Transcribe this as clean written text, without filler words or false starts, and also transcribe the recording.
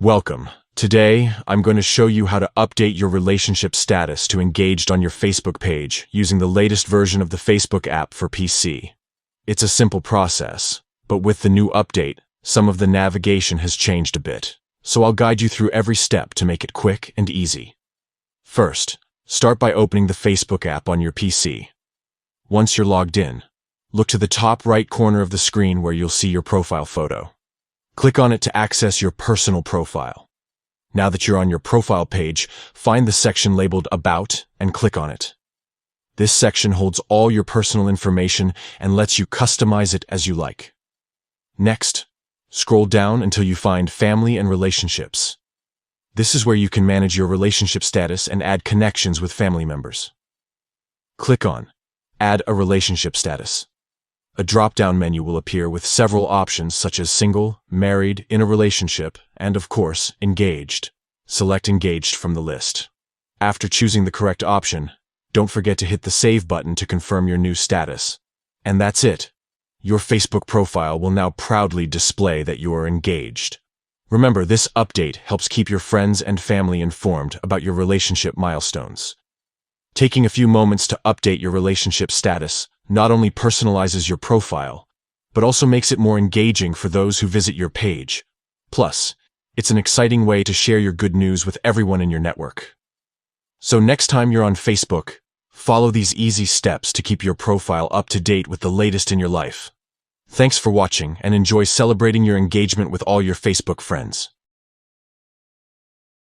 Welcome. Today, I'm going to show you how to update your relationship status to engaged on your Facebook page using the latest version of the Facebook app for PC. It's a simple process, but with the new update, some of the navigation has changed a bit, so I'll guide you through every step to make it quick and easy. First, start by opening the Facebook app on your PC. Once you're logged in, look to the top right corner of the screen where you'll see your profile photo. Click on it to access your personal profile. Now that you're on your profile page, find the section labeled About and click on it. This section holds all your personal information and lets you customize it as you like. Next, scroll down until you find Family and Relationships. This is where you can manage your relationship status and add connections with family members. Click on Add a Relationship Status. A drop-down menu will appear with several options such as single, married, in a relationship, and of course, engaged. Select Engaged from the list. After choosing the correct option, don't forget to hit the Save button to confirm your new status. And that's it. Your Facebook profile will now proudly display that you are engaged. Remember, this update helps keep your friends and family informed about your relationship milestones. Taking a few moments to update your relationship status not only personalizes your profile, but also makes it more engaging for those who visit your page. Plus, it's an exciting way to share your good news with everyone in your network. So next time you're on Facebook, follow these easy steps to keep your profile up to date with the latest in your life. Thanks for watching and enjoy celebrating your engagement with all your Facebook friends.